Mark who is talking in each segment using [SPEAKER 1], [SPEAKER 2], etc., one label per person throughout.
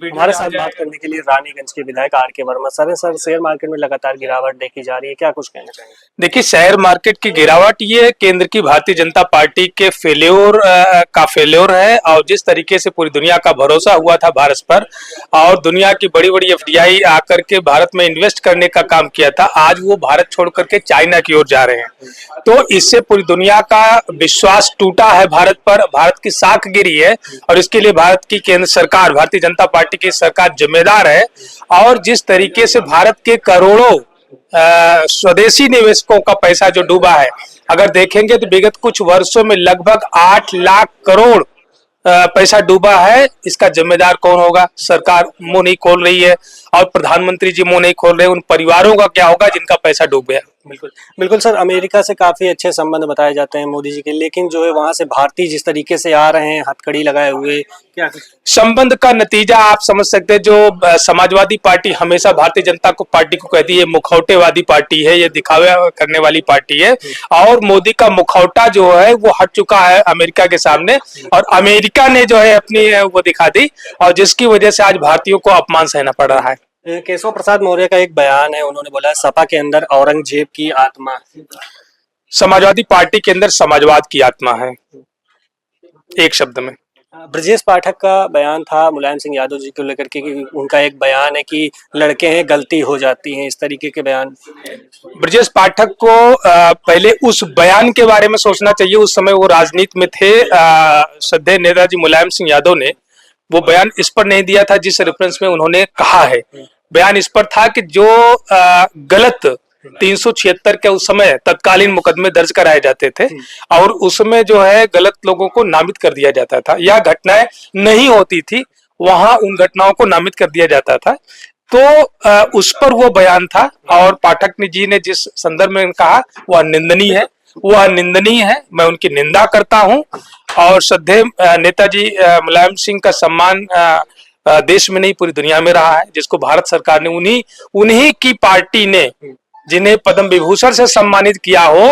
[SPEAKER 1] हमारे साथ बात करने के लिए रानीगंज के विधायक आर के वर्मा सर हैं। सर, शेयर मार्केट में लगातार गिरावट देखी जा रही है, क्या कुछ कहना चाहेंगे?
[SPEAKER 2] देखिए, शेयर मार्केट की गिरावट ये केंद्र की भारतीय जनता पार्टी के फेल्योर है। और जिस तरीके से पूरी दुनिया का भरोसा हुआ था भारत पर और दुनिया की बड़ी बड़ी एफडीआई आकर के भारत में इन्वेस्ट करने का काम किया था, आज वो भारत छोड़ करके चाइना की ओर जा रहे हैं। तो इससे पूरी दुनिया का विश्वास टूटा है भारत पर, भारत की साख गिरी है। और इसके लिए भारत की केंद्र सरकार, भारतीय जनता पार्टी की सरकार जिम्मेदार है। और जिस तरीके से भारत के करोड़ों स्वदेशी निवेशकों का पैसा जो डूबा है, अगर देखेंगे तो विगत कुछ वर्षों में लगभग 8 लाख करोड़ पैसा डूबा है। इसका जिम्मेदार कौन होगा? सरकार मुंह नहीं खोल रही है और प्रधानमंत्री जी मुंह नहीं खोल रहे। उन परिवारों का क्या होगा जिनका पैसा डूब गया?
[SPEAKER 1] बिल्कुल बिल्कुल सर, अमेरिका से काफी अच्छे संबंध बताए जाते हैं मोदी जी के, लेकिन जो है वहां से भारतीय जिस तरीके से आ रहे हैं हथकड़ी लगाए हुए, क्या
[SPEAKER 2] संबंध का नतीजा आप समझ सकते हैं। जो समाजवादी पार्टी हमेशा भारतीय जनता को पार्टी को कहती है मुखौटेवादी पार्टी है, ये दिखावा करने वाली पार्टी है। और मोदी का मुखौटा जो है वो हट चुका है अमेरिका के सामने, और अमेरिका ने जो है अपनी वो दिखा दी, और जिसकी वजह से आज भारतीयों को अपमान सहना पड़ रहा है।
[SPEAKER 1] केशव प्रसाद मौर्य का एक बयान है, उन्होंने बोला सपा के अंदर औरंगजेब की आत्मा।
[SPEAKER 2] समाजवादी पार्टी के अंदर समाजवाद की आत्मा है, एक शब्द में।
[SPEAKER 1] ब्रजेश पाठक का बयान था मुलायम सिंह यादव जी को लेकर के, कि उनका एक बयान है कि लड़के हैं गलती हो जाती है, इस तरीके के बयान।
[SPEAKER 2] ब्रजेश पाठक को पहले उस बयान के बारे में सोचना चाहिए। उस समय वो राजनीति में थे। श्रद्धेय नेताजी मुलायम सिंह यादव ने वो बयान इस पर नहीं दिया था जिस रेफरेंस में उन्होंने कहा है। बयान इस पर था कि जो गलत 376 के उस समय तत्कालीन मुकदमे दर्ज कराए जाते थे और उसमें जो है गलत लोगों को नामित कर दिया जाता था, या घटनाएं नहीं होती थी वहां उन घटनाओं को नामित कर दिया जाता था। तो उस पर वो बयान था। और पाठक जी ने जिस संदर्भ में कहा वह निंदनीय है, वह निंदनीय है। मैं उनकी निंदा करता हूं। और श्रद्धेय नेताजी मुलायम सिंह का सम्मान देश में नहीं पूरी दुनिया में रहा है, जिसको भारत सरकार ने उन्हीं की पार्टी ने जिन्हें पद्म विभूषण से सम्मानित किया हो,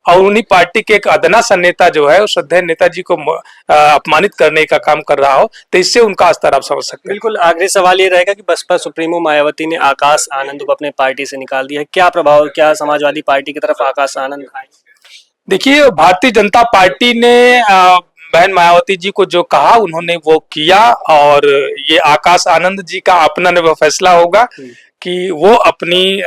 [SPEAKER 2] और उन्हीं पार्टी के एक अदना सा नेता जो है श्रद्धेय नेताजी को अपमानित करने का काम कर रहा हो, तो इससे उनका स्तर आप समझ सकते हैं।
[SPEAKER 1] बिल्कुल, आखिरी सवाल ये रहेगा कि बसपा सुप्रीमो मायावती ने आकाश आनंद को अपने पार्टी से निकाल दिया है, क्या प्रभाव, क्या समाजवादी पार्टी की तरफ आकाश आनंद आए?
[SPEAKER 2] देखिए, भारतीय जनता पार्टी ने बहन मायावती जी को जो कहा उन्होंने वो किया, और ये आकाश आनंद जी का अपना फैसला होगा कि वो अपनी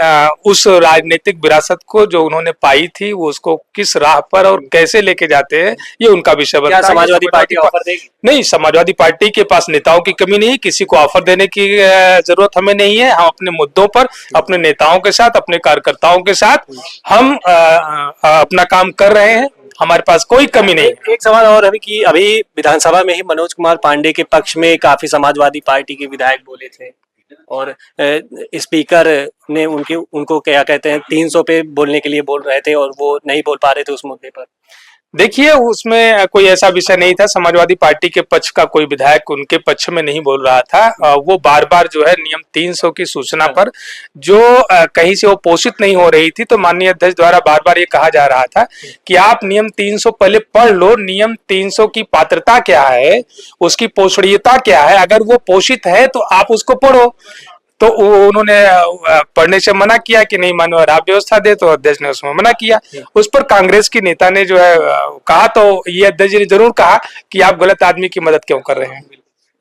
[SPEAKER 2] उस राजनीतिक विरासत को जो उन्होंने पाई थी वो उसको किस राह पर और कैसे लेके जाते हैं, ये उनका विषय बनता है।
[SPEAKER 1] समाजवादी पार्टी ऑफर देगी?
[SPEAKER 2] नहीं, समाजवादी पार्टी के पास नेताओं की कमी नहीं, किसी को ऑफर देने की जरूरत हमें नहीं है। हम अपने मुद्दों पर अपने नेताओं के साथ, अपने कार्यकर्ताओं के साथ हम अपना काम कर रहे हैं, हमारे पास कोई कमी नहीं।
[SPEAKER 1] एक सवाल और है कि अभी विधानसभा में ही मनोज कुमार पांडे के पक्ष में काफी समाजवादी पार्टी के विधायक बोले थे, और स्पीकर ने उनको क्या कहते हैं 300 पे बोलने के लिए बोल रहे थे, और वो नहीं बोल पा रहे थे उस मुद्दे पर।
[SPEAKER 2] देखिए, उसमें कोई ऐसा विषय नहीं था। समाजवादी पार्टी के पक्ष का कोई विधायक उनके पक्ष में नहीं बोल रहा था। वो बार बार जो है नियम 300 की सूचना पर जो कहीं से वो पोषित नहीं हो रही थी, तो माननीय अध्यक्ष द्वारा बार बार ये कहा जा रहा था कि आप नियम 300 पहले पढ़ लो, नियम 300 की पात्रता क्या है, उसकी पोषणीयता क्या है, अगर वो पोषित है तो आप उसको पढ़ो। तो उन्होंने पढ़ने से मना किया कि नहीं मानो आप व्यवस्था दे, तो अध्यक्ष ने उसमें मना किया। उस पर कांग्रेस की नेता ने जो है कहा, तो ये अध्यक्ष जी ने जरूर कहा कि आप गलत आदमी की मदद क्यों कर रहे हैं।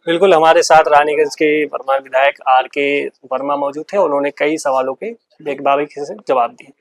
[SPEAKER 1] बिल्कुल, हमारे साथ रानीगंज के वर्तमान विधायक आर के वर्मा मौजूद थे, उन्होंने कई सवालों के बारीकी से जवाब दिए।